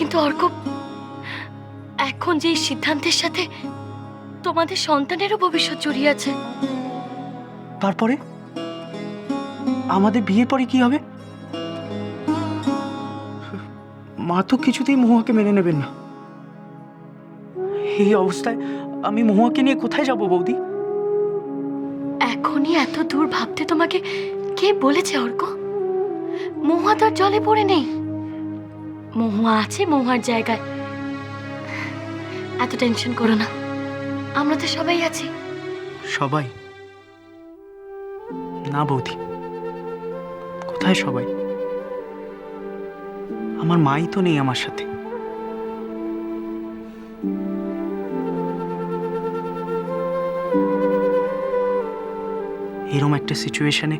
কিন্তু অর্ক, এখন যে সিদ্ধান্তের সাথে তোমাদের সন্তানেরও ভবিষ্যৎ জড়িয়ে আছে। তারপরে আমাদের বিয়ের পরে কি হবে? মা তো কিছুতেই মহুয়াকে মেনে নেবেন না। এই অবস্থায় আমি মহুয়াকে নিয়ে কোথায় যাব বৌদি? এখনই এত দূর ভাবতে তোমাকে কে বলেছে অর্ক? মহুয়া তো আর জলে পড়ে নেই। মহুয়া আছে মহুয়ার জায়গায়। এত টেনশন করো না, আমরা তো সবাই আছি। সবাই? না বৌদি, কোথায় সবাই? আমার মাই তো নেই আমার সাথে। এরম একটা সিচুয়েশনে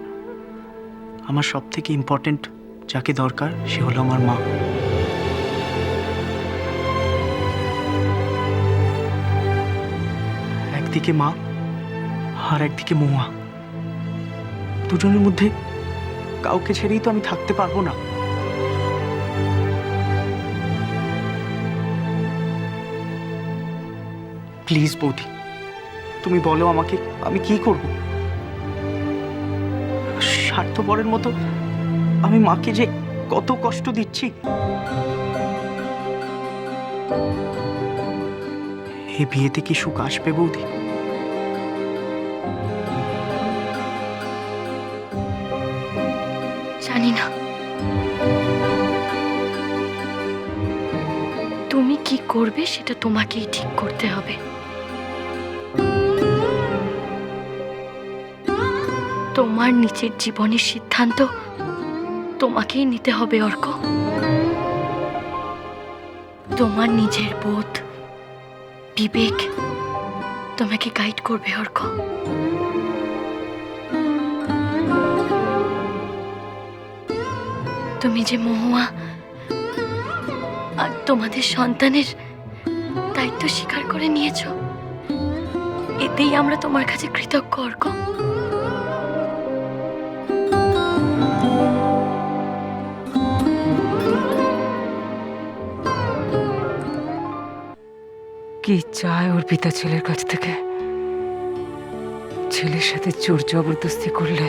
আমার সব থেকে ইম্পর্টেন্ট যাকে দরকার সে হলো আমার মা। একদিকে মা আর একদিকে মহুয়া, দুজনের মধ্যে কাউকে ছেড়েই তো আমি থাকতে পারবো না। প্লিজ বৌদি, তুমি বলো আমাকে আমি কি করব? স্বার্থপরের মতো আমি মাকে যে কত কষ্ট দিচ্ছি। এই বিয়েতে কি সুখ আসবে বৌদি? জানি না, তুমি কি করবে সেটা তোমাকেই ঠিক করতে হবে। তোমার নিজের জীবনের সিদ্ধান্ত তোমাকেই নিতে হবে অর্ক। তোমার নিজের বোধ, বিবেক তোমাকে গাইড করবে অর্ক। তুমি যে মহুয়া আর তোমাদের সন্তানের দায়িত্ব স্বীকার করে নিয়েছো, এতেই আমরা তোমার কাছে কৃতজ্ঞ অর্ক। কি চায় অর্পিতা ছেলের কাছ থেকে? ছেলের সাথে জোর জবরদস্তি করলে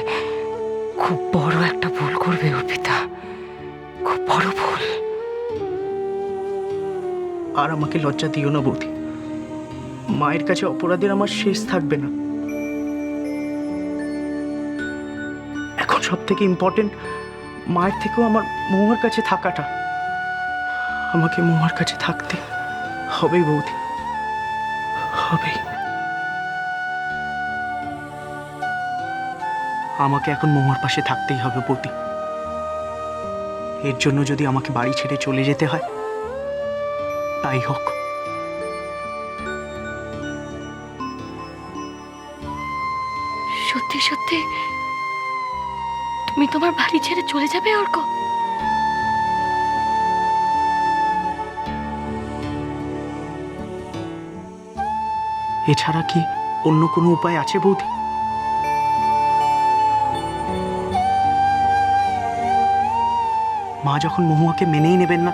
খুব বড় একটা ভুল করবে অর্পিতা, খুব বড় ভুল। আর আমাকে লজ্জা দিও না বৌদি, মায়ের কাছে অপরাধের আমার শেষ থাকবে না। এখন সব থেকে ইম্পর্টেন্ট মায়ের থেকেও আমার মহুয়ার কাছে থাকাটা। আমাকে মহুয়ার কাছে থাকতে হবেই বৌদি, হবেই। আমাকে এখন মহুয়ার পাশে থাকতেই হবে বৌদি। এর জন্য যদি আমাকে বাড়ি ছেড়ে চলে যেতে হয় তাই হোক। সত্যি সত্যি তুমি তোমার বাড়ি ছেড়ে চলে যাবে অর্ক? এছাড়া কি অন্য কোনো উপায় আছে বৌদি? মা যখন মহুয়াকে মেনেই নেবেন না,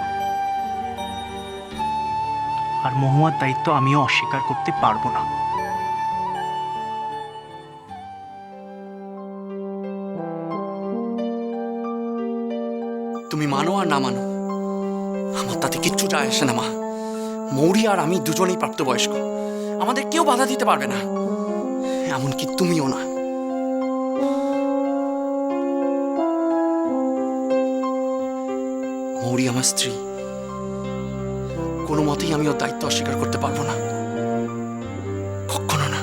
আর মহুয়ার দায়িত্ব আমিও অস্বীকার করতে পারবো না। তুমি মানো আর না মানো, আমার তাতে কিচ্ছু যায় আসে না মা। মৌরি আর আমি দুজনেই প্রাপ্তবয়স্ক, আমাদের কেউ বাধা দিতে পারবে না, এমনকি তুমিও না। মৌরি আমার স্ত্রী, কোনো মতেই আমি ওর দায়িত্ব অস্বীকার করতে পারবো না, কখনো না।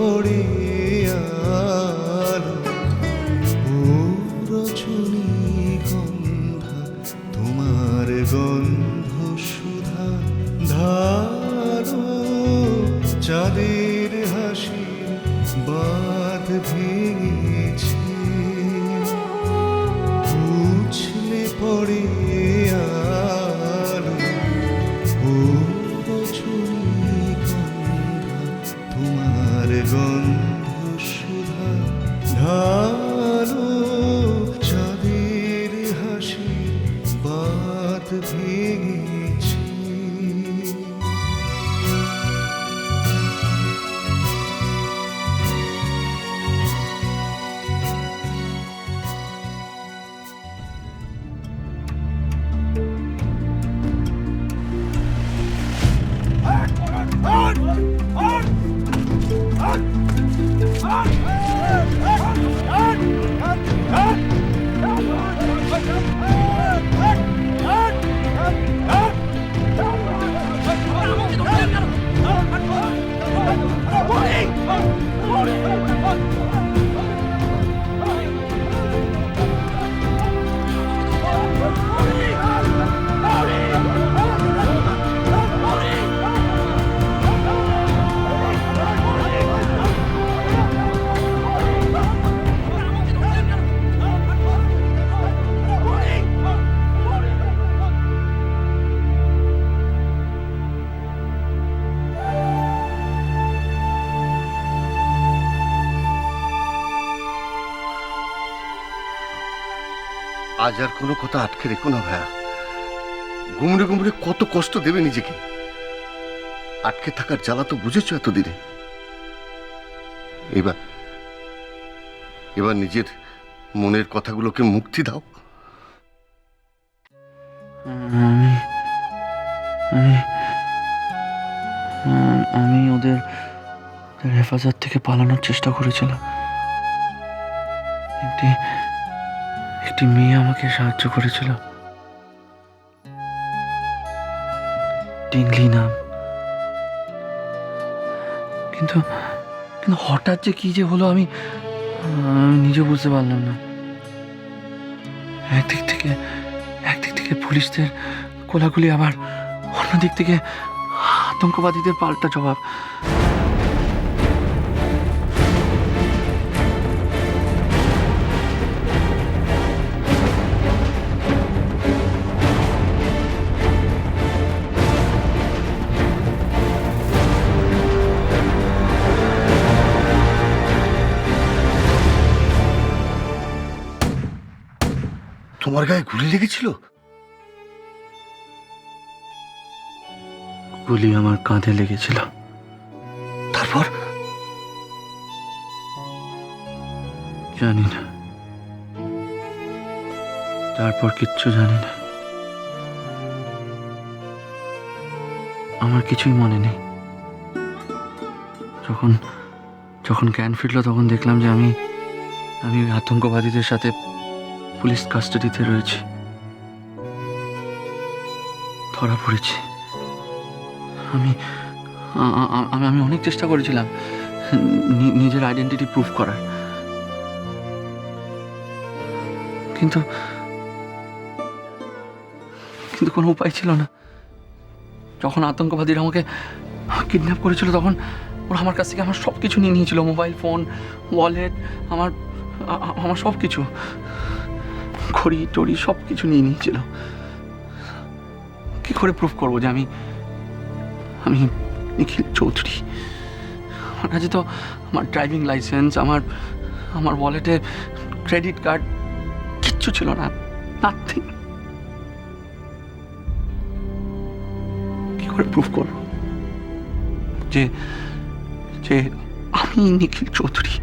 পড়ে আলো ও রজনীগন্ধা, তোমার গন্ধ সুধা ধারো, চাঁদের হাসি বাঁধ ভেঙেছে, উছলে পড়ে আলো ও রজনীগন্ধা, তোমার গন্ধ সুধা ঢালো, চাঁদের হাসি বাঁধ ভেঙেছে। আজ আর কোনো কথা আটকে রেখো না ভাইয়া। গুমড়ে গুমড়ে কত কষ্ট দেবে নিজেকে। আটকে থাকার জ্বালা তো বুঝেছো এতদিনে। এবার এবার নিজের মনের কথাগুলোকে মুক্তি দাও। আমি আমি আমি ওদের হেফাজত থেকে পালানোর চেষ্টা করেছিলাম। একটি মেয়ে আমাকে সাহায্য করেছিল, টিংলি নাম। কিন্তু কিন্তু হঠাৎ যে কি যে হলো আমি নিজে বুঝতে পারলাম না। একদিক থেকে পুলিশদের কোলাগুলি, আবার অন্যদিক থেকে আতঙ্কবাদীদের পাল্টা জবাব। তোমার গায়ে গুলি লেগেছিল? গুলি আমার কাঁধে লেগেছিল। তারপর? জানি না, তারপর কিচ্ছু জানি না। আমার কিছুই মনে নেই। যখন জ্ঞান ফিরল তখন দেখলাম যে আমি আতঙ্কবাদীদের সাথে পুলিশ কাস্টাডিতে রয়েছি, ধরা পড়েছি। আমি অনেক চেষ্টা করেছিলাম নিজের আইডেন্টিটি প্রুফ করার, কিন্তু কোনো উপায় ছিল না। যখন আতঙ্কবাদীরা আমাকে কিডন্যাপ করেছিল তখন ওরা আমার কাছ থেকে আমার সব কিছু নিয়ে নিয়েছিল, মোবাইল ফোন, ওয়ালেট, আমার সব কিছু, ঘড়ি টড়ি সব কিছু নিয়ে নিয়েছিল। কি করে প্রুফ করবো যে আমি নিখিল চৌধুরী? আমার কাছে তো আমার ড্রাইভিং লাইসেন্স, আমার ওয়ালেটে ক্রেডিট কার্ড কিচ্ছু ছিল না, নাথিং। কি করে প্রুফ করবো যে আমি নিখিল চৌধুরী?